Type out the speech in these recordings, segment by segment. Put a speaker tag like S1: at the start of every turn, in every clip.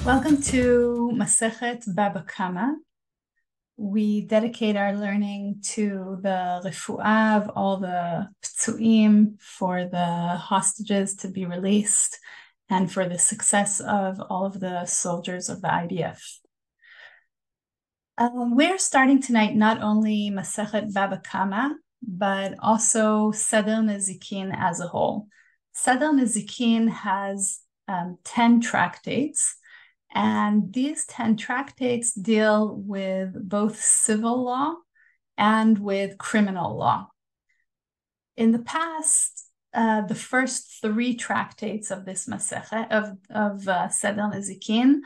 S1: Welcome to Masechet Bava Kamma. We dedicate our learning to the refuah of all the ptsuim, for the hostages to be released, and for the success of all of the soldiers of the IDF. We're starting tonight not only Masechet Bava Kamma, but also Seder Nezikin as a whole. Seder Nezikin has 10 tractates, and these 10 tractates deal with both civil law and with criminal law. In the past, the first 3 tractates of this Masechet, of Seder Nezikin,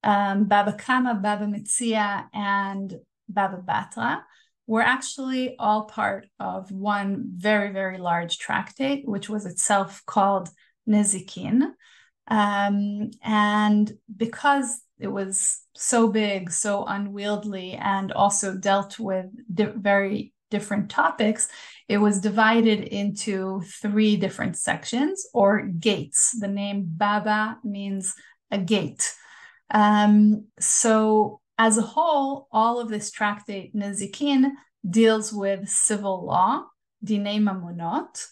S1: Bava Kamma, Bava Metzia, and Bava Batra, were actually all part of one very, very large tractate, which was itself called Nezikin. And because it was so big, so unwieldy, and also dealt with very different topics, it was divided into 3 different sections, or gates. The name Bava means a gate. So as a whole, all of this tractate Nezikin deals with civil law, Dinei Mamonot,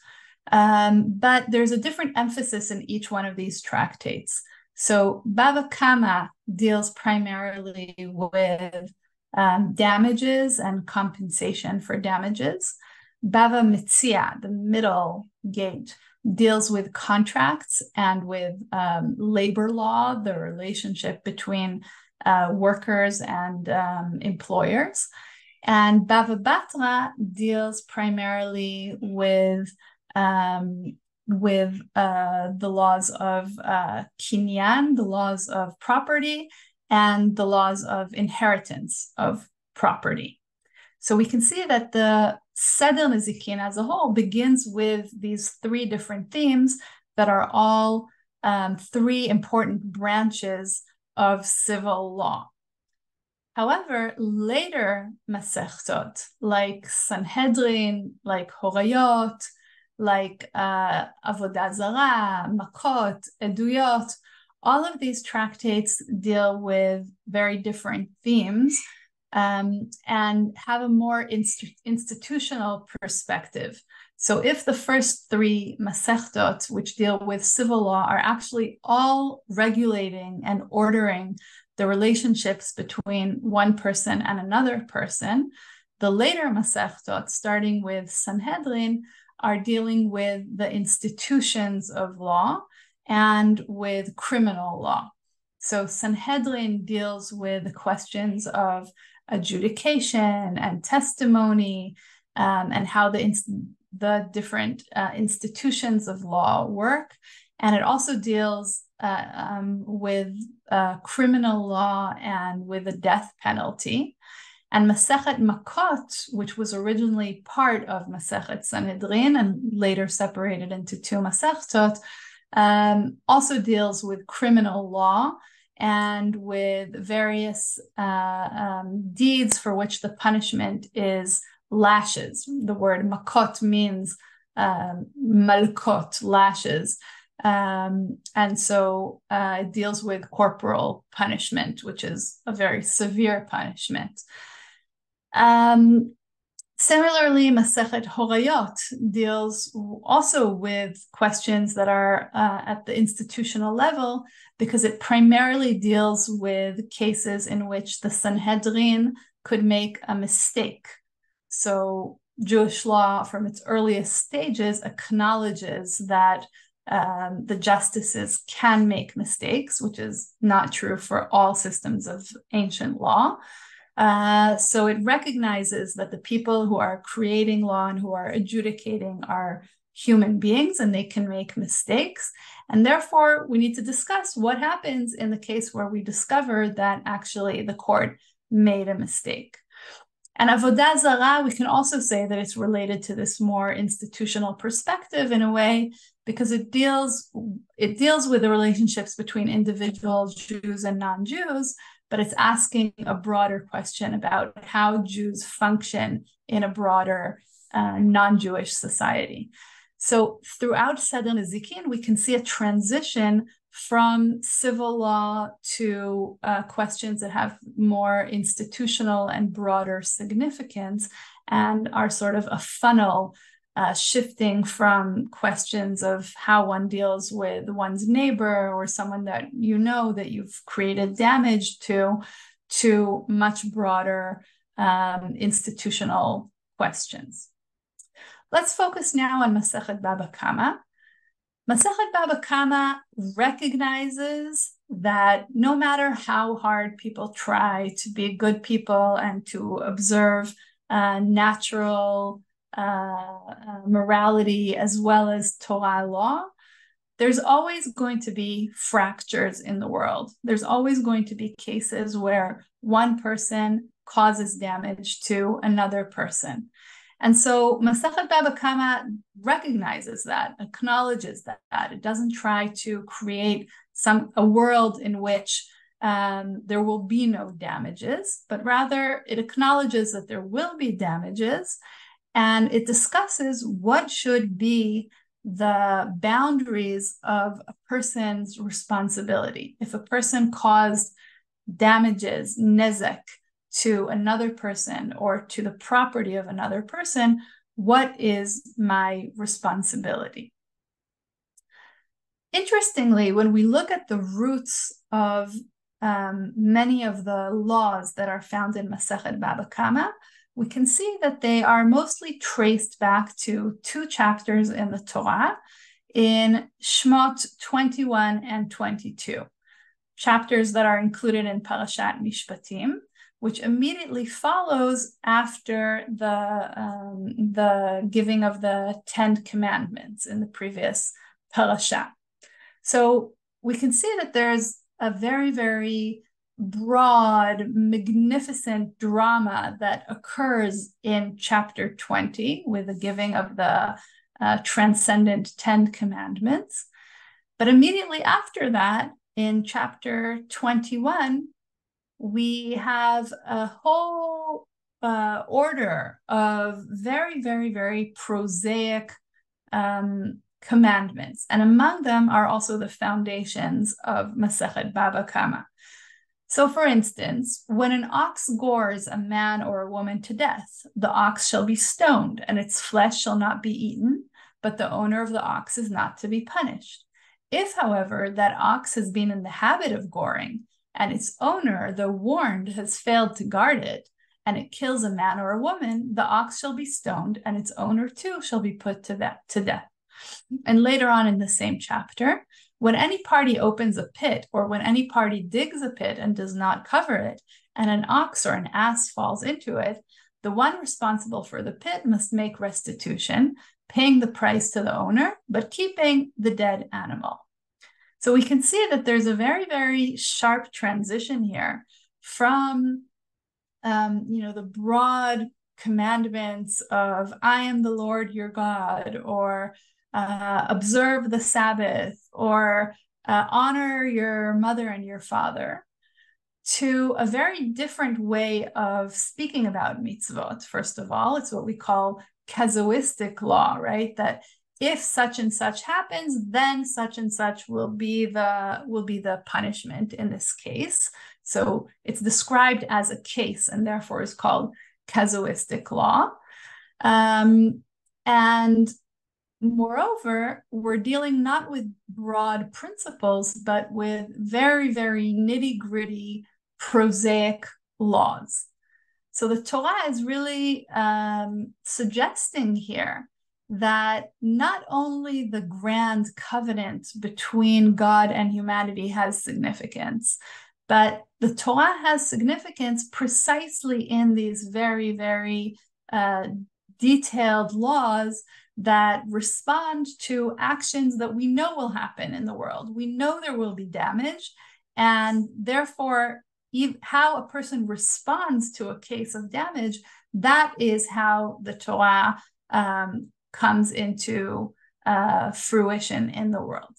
S1: but there's a different emphasis in each one of these tractates. So Bava Kamma deals primarily with damages and compensation for damages. Bava Metzia, the middle gate, deals with contracts and with labor law, the relationship between workers and employers. And Bava Batra deals primarily with the laws of kinyan, the laws of property, and the laws of inheritance of property. So we can see that the Seder Nezikin as a whole begins with these 3 different themes that are all 3 important branches of civil law. However, later Masechtot, like Sanhedrin, like Horayot, like Avodah Zarah, Makot, Eduyot, all of these tractates deal with very different themes and have a more institutional perspective. So if the first 3 Masechtot, which deal with civil law, are actually all regulating and ordering the relationships between one person and another person, the later Masechtot, starting with Sanhedrin, are dealing with the institutions of law and with criminal law. So Sanhedrin deals with the questions of adjudication and testimony, and how the different institutions of law work. And it also deals with criminal law and with the death penalty. And Masechet Makot, which was originally part of Masechet Sanhedrin and later separated into 2 Masechtot, also deals with criminal law and with various deeds for which the punishment is lashes. The word makot means malkot, lashes. And so it deals with corporal punishment, which is a very severe punishment. Similarly, Masechet Horayot deals also with questions that are at the institutional level, because it primarily deals with cases in which the Sanhedrin could make a mistake. So Jewish law, from its earliest stages, acknowledges that the justices can make mistakes, which is not true for all systems of ancient law. So it recognizes that the people who are creating law and who are adjudicating are human beings, and they can make mistakes. And therefore, we need to discuss what happens in the case where we discover that actually the court made a mistake. And Avodah Zarah, we can also say that it's related to this more institutional perspective in a way, because it deals with the relationships between individual Jews and non-Jews, but it's asking a broader question about how Jews function in a broader non-Jewish society. So throughout Seder Nezikin, we can see a transition from civil law to questions that have more institutional and broader significance, and are sort of a funnel shifting from questions of how one deals with one's neighbor or someone that you know that you've created damage to much broader institutional questions. Let's focus now on Masechet Bava Kamma. Masechet Bava Kamma recognizes that no matter how hard people try to be good people and to observe natural morality as well as Torah law, there's always going to be fractures in the world. There's always going to be cases where one person causes damage to another person. And so Masechet Bava Kamma recognizes that, acknowledges that. It doesn't try to create a world in which there will be no damages, but rather it acknowledges that there will be damages, and it discusses what should be the boundaries of a person's responsibility. If a person caused damages, nezek, to another person or to the property of another person, what is my responsibility? Interestingly, when we look at the roots of many of the laws that are found in Masechet Bava Kamma, we can see that they are mostly traced back to 2 chapters in the Torah, in Shmot 21 and 22, chapters that are included in Parashat Mishpatim, which immediately follows after the giving of the 10 commandments in the previous parasha. So we can see that there's a very, very broad, magnificent drama that occurs in chapter 20 with the giving of the transcendent 10 commandments. But immediately after that, in chapter 21, we have a whole order of very, very, very prosaic commandments. And among them are also the foundations of Masechet Bava Kamma. So for instance, when an ox gores a man or a woman to death, the ox shall be stoned, and its flesh shall not be eaten, but the owner of the ox is not to be punished. If, however, that ox has been in the habit of goring, and its owner, though warned, has failed to guard it, and it kills a man or a woman, the ox shall be stoned, and its owner too shall be put to death. And later on in the same chapter, when any party opens a pit, or when any party digs a pit and does not cover it, and an ox or an ass falls into it, the one responsible for the pit must make restitution, paying the price to the owner, but keeping the dead animal. So we can see that there's a very, very sharp transition here from, the broad commandments of "I am the Lord your God," or observe the Sabbath, or honor your mother and your father, to a very different way of speaking about mitzvot. First of all, it's what we call casuistic law, right? That if such and such happens, then such and such will be the punishment in this case. So it's described as a case and therefore is called casuistic law. And moreover, we're dealing not with broad principles, but with very, very nitty-gritty, prosaic laws. So the Torah is really suggesting here that not only the grand covenant between God and humanity has significance, but the Torah has significance precisely in these very, very detailed laws that respond to actions that we know will happen in the world. We know there will be damage, and therefore how a person responds to a case of damage, that is how the Torah comes into fruition in the world.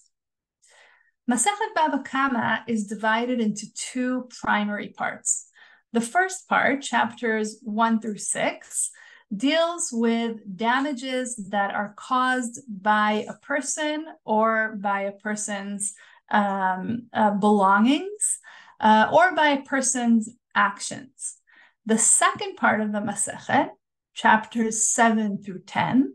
S1: Masechet Bava Kamma is divided into 2 primary parts. The first part, chapters 1 through 6, deals with damages that are caused by a person or by a person's belongings or by a person's actions. The second part of the Masechet, chapters 7 through 10,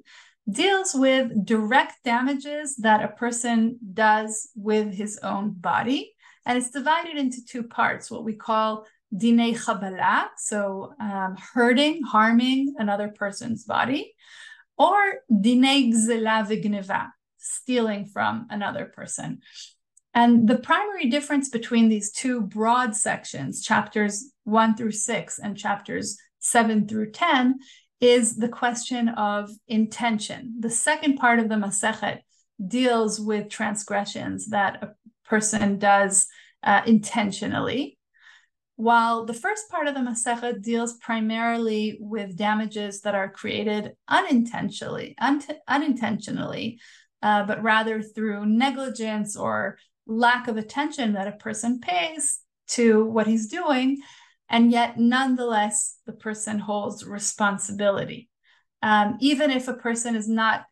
S1: deals with direct damages that a person does with his own body. And it's divided into two parts, what we call dinei chabala, so hurting, harming another person's body, or dinei gzela v'gneva, stealing from another person. And the primary difference between these two broad sections, chapters 1 through 6 and chapters 7 through 10, is the question of intention. The second part of the Masechet deals with transgressions that a person does intentionally, while the first part of the Masechet deals primarily with damages that are created unintentionally, but rather through negligence or lack of attention that a person pays to what he's doing, and yet nonetheless the person holds responsibility. Even if a person it's not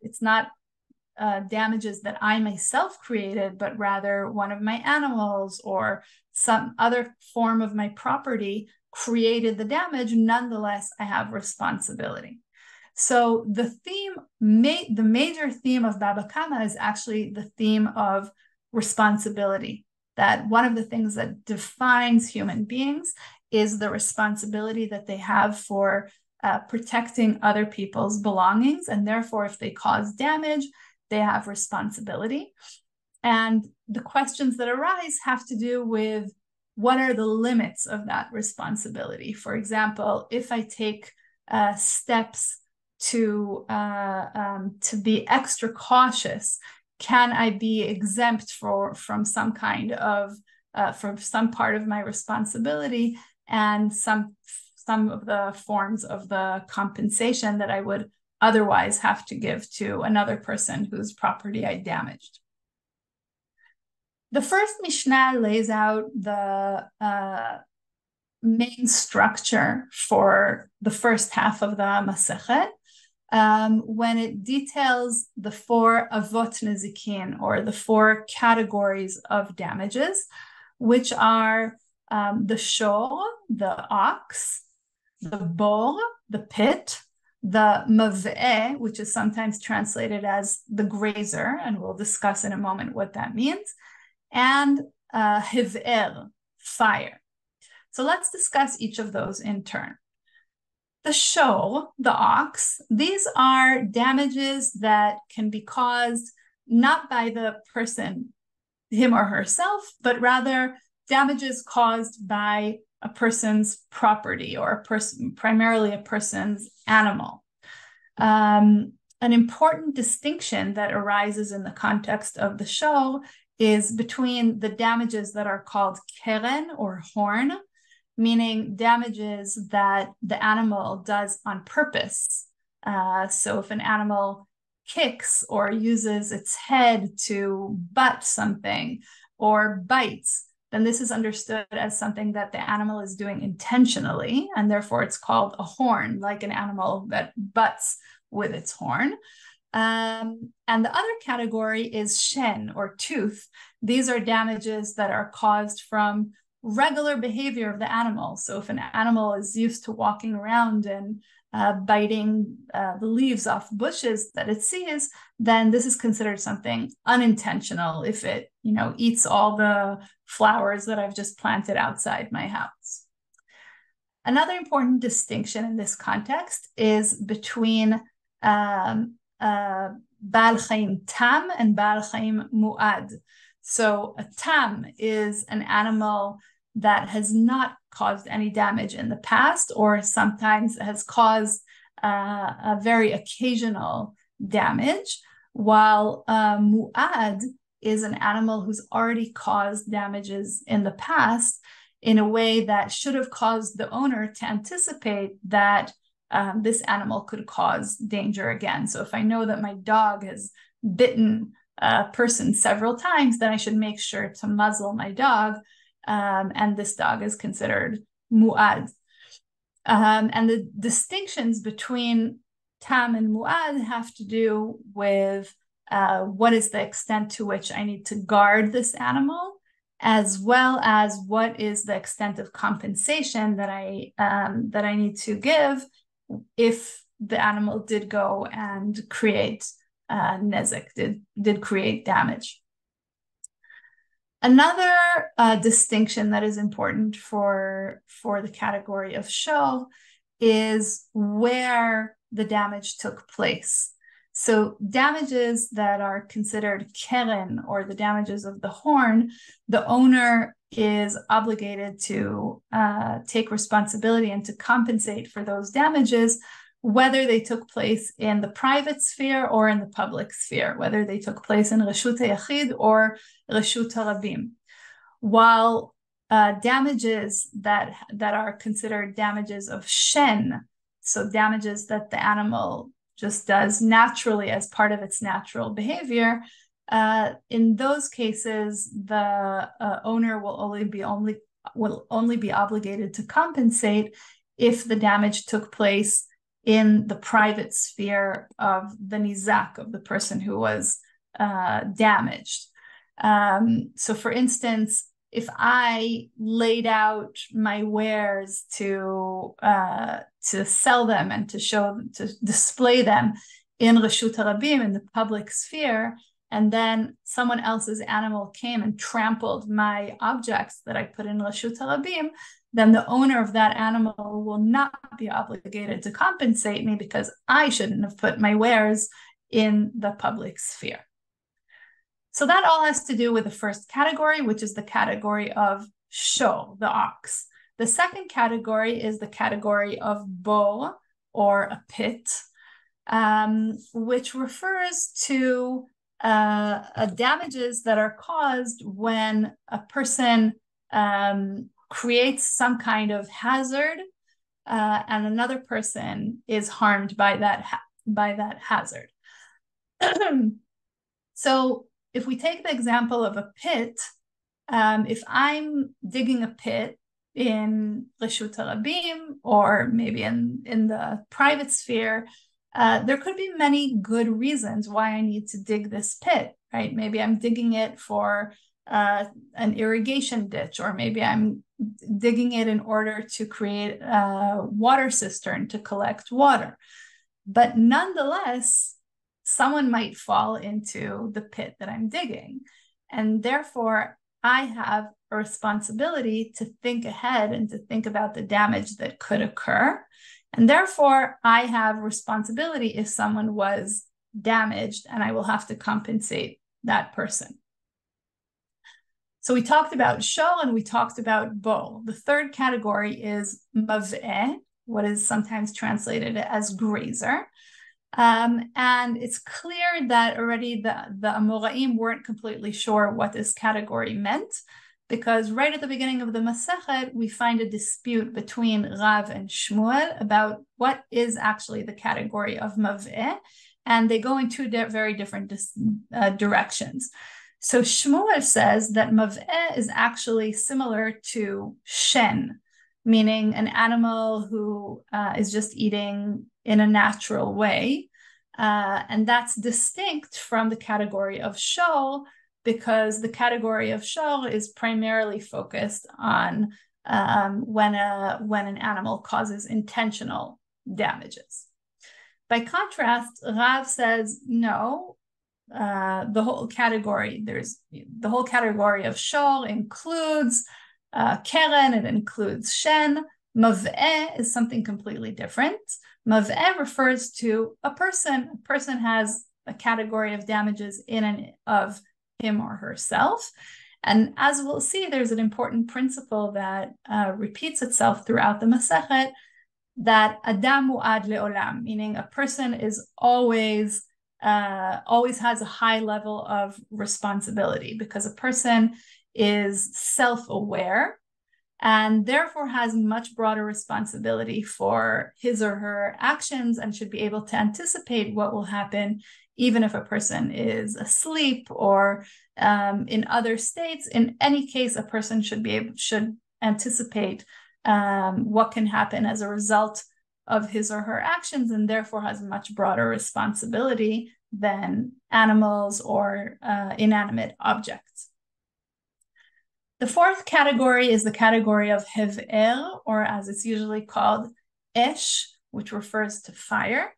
S1: damages that I myself created, but rather one of my animals or some other form of my property created the damage, nonetheless I have responsibility. So the major theme of Bava Kamma is actually the theme of responsibility, that one of the things that defines human beings is the responsibility that they have for protecting other people's belongings, and therefore if they cause damage, they have responsibility. And the questions that arise have to do with what are the limits of that responsibility. For example, if I take steps to be extra cautious, can I be exempt from some kind of from some part of my responsibility and some of the forms of the compensation that I would otherwise have to give to another person whose property I damaged? The first Mishnah lays out the main structure for the first half of the Masechet, when it details the 4 avot nezikin, or the 4 categories of damages, which are the shor, the ox, the bor, the pit, the mav'eh, which is sometimes translated as the grazer, and we'll discuss in a moment what that means, and hiv'er, fire. So let's discuss each of those in turn. The shor, the ox, these are damages that can be caused not by the person, him or herself, but rather damages caused by a person's property or primarily a person's animal. An important distinction that arises in the context of the shor is between the damages that are called keren or horn, meaning damages that the animal does on purpose. So if an animal kicks or uses its head to butt something or bites, then this is understood as something that the animal is doing intentionally, and therefore it's called a horn, like an animal that butts with its horn. And the other category is shen, or tooth. These are damages that are caused from regular behavior of the animal. So if an animal is used to walking around and biting the leaves off bushes that it sees, then this is considered something unintentional if it, eats all the flowers that I've just planted outside my house. Another important distinction in this context is between Baal Chaim Tam and Baal Chaim Mu'ad. So a tam is an animal that has not caused any damage in the past, or sometimes has caused a very occasional damage, while mu'ad is an animal who's already caused damages in the past in a way that should have caused the owner to anticipate that this animal could cause danger again. So if I know that my dog has bitten a person several times, then I should make sure to muzzle my dog, and this dog is considered mu'ad. And the distinctions between tam and mu'ad have to do with what is the extent to which I need to guard this animal, as well as what is the extent of compensation that I need to give if the animal did go and create nezek, did create damage. Another distinction that is important for the category of shol is where the damage took place. So damages that are considered keren, or the damages of the horn, the owner is obligated to take responsibility and to compensate for those damages, whether they took place in the private sphere or in the public sphere, whether they took place in Reshut HaYachid or Reshut HaRabim. While damages that are considered damages of shen, so damages that the animal just does naturally as part of its natural behavior, in those cases, the owner will only be obligated to compensate if the damage took place in the private sphere of the nizak, of the person who was damaged. So for instance, if I laid out my wares to sell them and to display them in Reshut HaRabim, in the public sphere, and then someone else's animal came and trampled my objects that I put in Reshut HaRabim, then the owner of that animal will not be obligated to compensate me because I shouldn't have put my wares in the public sphere. So that all has to do with the first category, which is the category of shol, the ox. The second category is the category of bo, or a pit, which refers to damages that are caused when a person creates some kind of hazard and another person is harmed by that hazard. So if we take the example of a pit, if I'm digging a pit in Reshut HaRabim, or maybe in the private sphere, there could be many good reasons why I need to dig this pit, right? Maybe I'm digging it for an irrigation ditch, or maybe I'm digging it in order to create a water cistern to collect water. But nonetheless, someone might fall into the pit that I'm digging. And therefore, I have a responsibility to think ahead and to think about the damage that could occur. And therefore, I have responsibility if someone was damaged, and I will have to compensate that person. So we talked about shol and we talked about bo. The third category is mav'eh, what is sometimes translated as grazer. And it's clear that already the Amoraim weren't completely sure what this category meant, because right at the beginning of the Masechet, we find a dispute between Rav and Shmuel about what is actually the category of mav'eh, and they go in two very different directions. So Shmuel says that mav'eh is actually similar to shen, meaning an animal who is just eating in a natural way. And that's distinct from the category of shol, because the category of shol is primarily focused on when an animal causes intentional damages. By contrast, Rav says, no, the whole category of shol includes keren, it includes shen. Mav'eh is something completely different. Mav'eh refers to a person. A person has a category of damages in and of him or herself. And as we'll see, there's an important principle that repeats itself throughout the Masechet, that Adam mu'ad le'olam, meaning a person is always has a high level of responsibility, because a person is self-aware and therefore has much broader responsibility for his or her actions, and should be able to anticipate what will happen even if a person is asleep or in other states. In any case, a person should anticipate what can happen as a result of his or her actions, and therefore has much broader responsibility than animals or inanimate objects. The fourth category is the category of hever, or as it's usually called, esh, which refers to fire.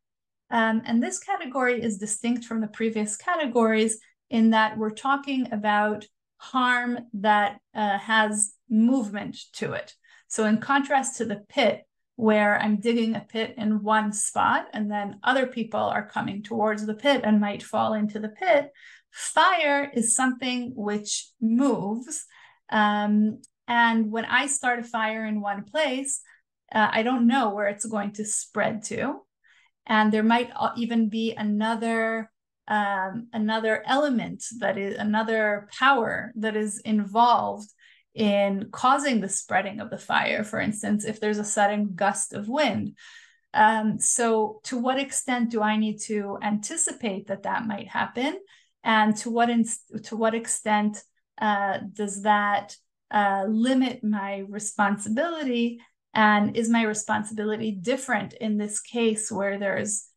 S1: And this category is distinct from the previous categories in that we're talking about harm that has movement to it. So in contrast to the pit, where I'm digging a pit in one spot and then other people are coming towards the pit and might fall into the pit, fire is something which moves. And when I start a fire in one place, I don't know where it's going to spread to. And there might even be another element, that is another power that is involved in causing the spreading of the fire. For instance, if there's a sudden gust of wind. So to what extent do I need to anticipate that might happen? And to what extent does that limit my responsibility? And is my responsibility different in this case where there's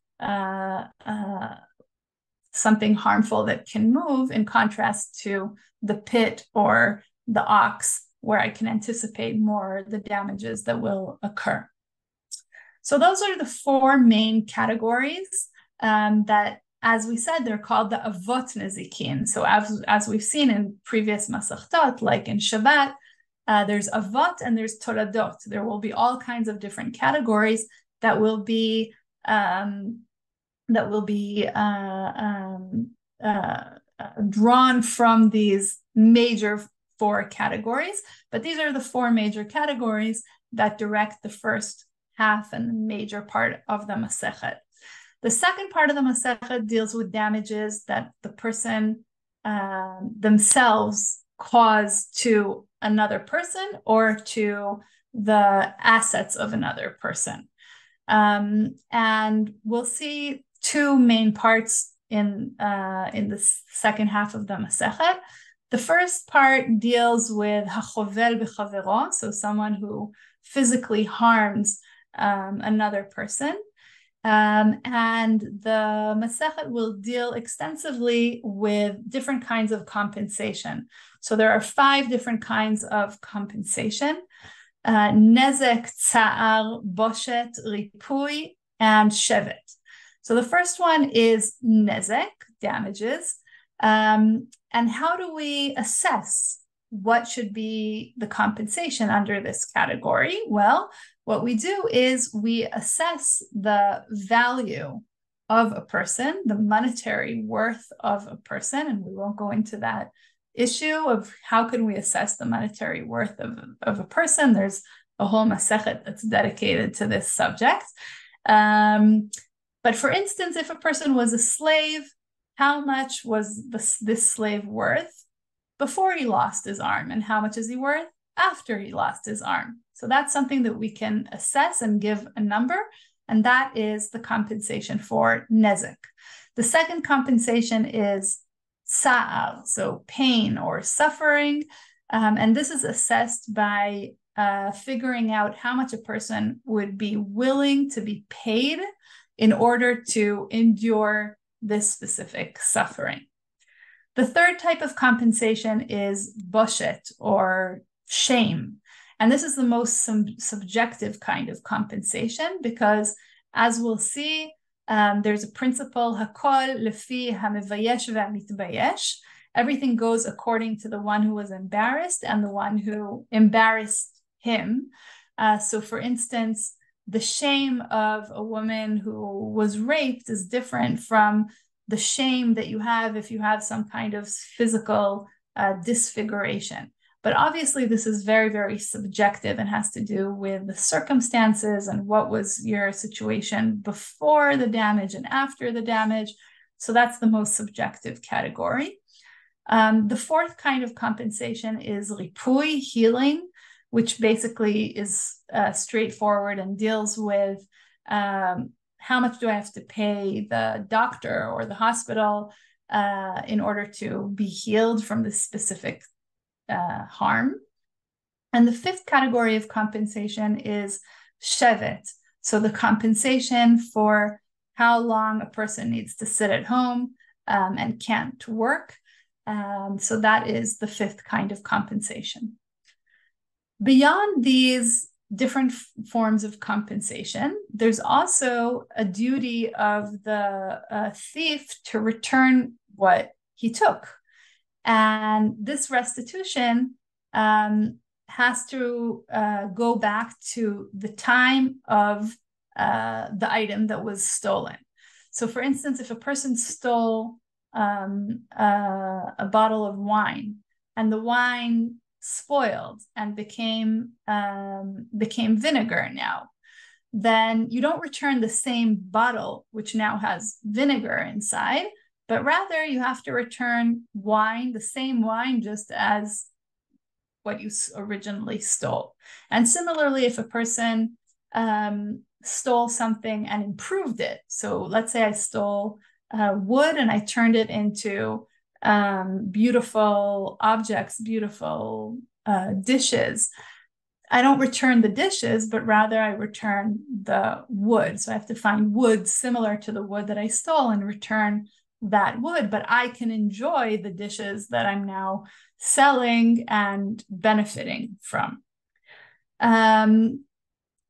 S1: something harmful that can move, in contrast to the pit or the ox, where I can anticipate more the damages that will occur? So those are the four main categories that, as we said, they're called the avot nezikin. So as we've seen in previous masechtot, like in Shabbat, there's avot and there's toladot. There will be all kinds of different categories that will be drawn from these major four categories. But these are the four major categories that direct the first half and the major part of the Masechet. The second part of the Masechet deals with damages that the person themselves cause to another person or to the assets of another person. And we'll see two main parts in the second half of the Masechet. The first part deals with hachovel b'chavero, so someone who physically harms another person. And the Masechet will deal extensively with different kinds of compensation. So there are 5 different kinds of compensation: nezek, tsa'ar, boshet, ripui, and shevet. So the first one is nezek, damages. And how do we assess what should be the compensation under this category? Well, what we do is we assess the value of a person, the monetary worth of a person, and we won't go into that issue of how can we assess the monetary worth of a person. There's a whole Masechet that's dedicated to this subject. But for instance, if a person was a slave, how much was this slave worth before he lost his arm, and how much is he worth after he lost his arm? So that's something that we can assess and give a number, and that is the compensation for nezek. The second compensation is sa'al, so pain or suffering, and this is assessed by figuring out how much a person would be willing to be paid in order to endure this specific suffering. The third type of compensation is boshet, or shame. And this is the most subjective kind of compensation, because as we'll see, there's a principle, hakol lefi hamevayesh ve'amitbayesh. Everything goes according to the one who was embarrassed and the one who embarrassed him. So for instance, the shame of a woman who was raped is different from the shame that you have if you have some kind of physical disfiguration. But obviously this is very, very subjective and has to do with the circumstances and what was your situation before the damage and after the damage. So that's the most subjective category. The fourth kind of compensation is ripui, healing, which basically is straightforward and deals with how much do I have to pay the doctor or the hospital in order to be healed from this specific harm. And the fifth category of compensation is shevet, so the compensation for how long a person needs to sit at home and can't work. So that is the fifth kind of compensation. Beyond these different forms of compensation, there's also a duty of the thief to return what he took. And this restitution has to go back to the time of the item that was stolen. So for instance, if a person stole a bottle of wine and the wine spoiled and became vinegar now, then you don't return the same bottle, which now has vinegar inside, but rather you have to return wine, the same wine, just as what you originally stole. And similarly, if a person stole something and improved it, so let's say I stole wood and I turned it into beautiful objects, beautiful dishes, I don't return the dishes, but rather I return the wood. So I have to find wood similar to the wood that I stole and return that wood, but I can enjoy the dishes that I'm now selling and benefiting from.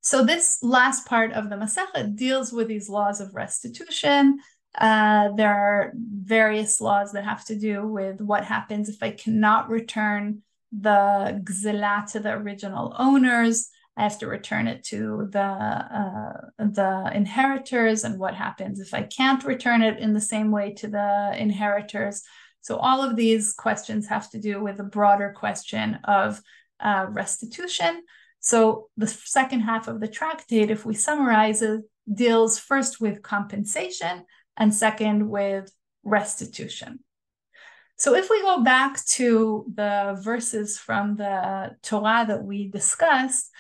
S1: So this last part of the Masechet deals with these laws of restitution. There are various laws that have to do with what happens if I cannot return the gzela to the original owners. I have to return it to the inheritors, and what happens if I can't return it in the same way to the inheritors. So all of these questions have to do with a broader question of restitution. So the second half of the tractate, if we summarize it, deals first with compensation and second with restitution. So if we go back to the verses from the Torah that we discussed,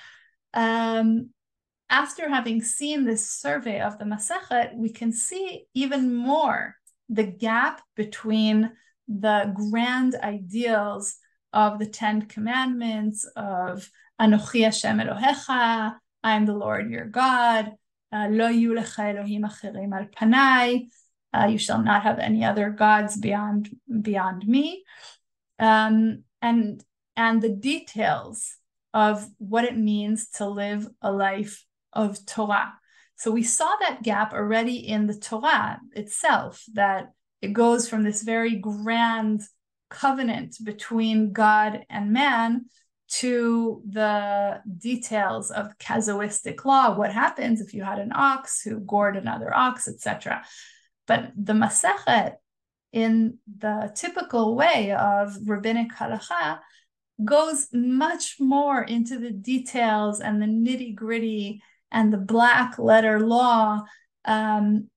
S1: after having seen this survey of the Masechet, we can see even more the gap between the grand ideals of the 10 Commandments of Anochi Hashem Elohecha, I am the Lord your God, Lo yu lecha Elohim acherim al panai, you shall not have any other gods beyond me, and the details of what it means to live a life of Torah. So we saw that gap already in the Torah itself, that it goes from this very grand covenant between God and man to the details of casuistic law, what happens if you had an ox who gored another ox, etc. But the Masechet, in the typical way of rabbinic halacha, goes much more into the details and the nitty-gritty and the black letter law. And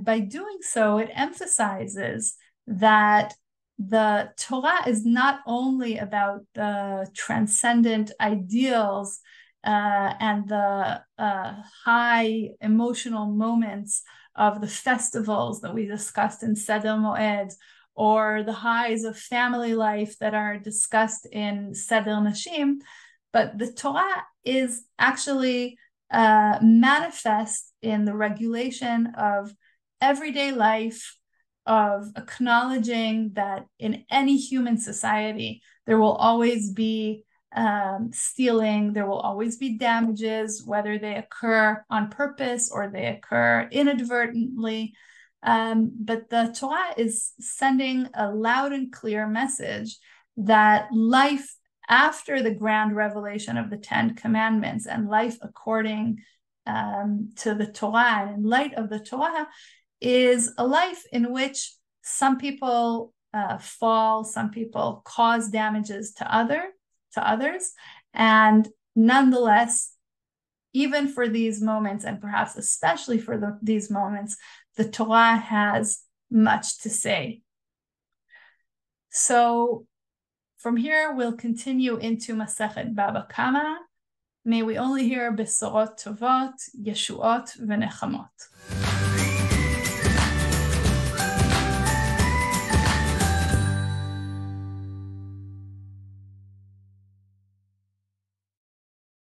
S1: by doing so, it emphasizes that the Torah is not only about the transcendent ideals and the high emotional moments of the festivals that we discussed in Seder Moed, or the highs of family life that are discussed in Seder Nashim, but the Torah is actually manifest in the regulation of everyday life, of acknowledging that in any human society, there will always be stealing, there will always be damages, whether they occur on purpose or they occur inadvertently. But the Torah is sending a loud and clear message that life after the grand revelation of the 10 Commandments and life according to the Torah and in light of the Torah is a life in which some people fall, some people cause damages to others, and nonetheless, even for these moments, and perhaps especially for these moments, the Torah has much to say. So from here, we'll continue into Masechet Bava Kamma. May we only hear Besorot Tovot, Yeshuot, V'Nechamot.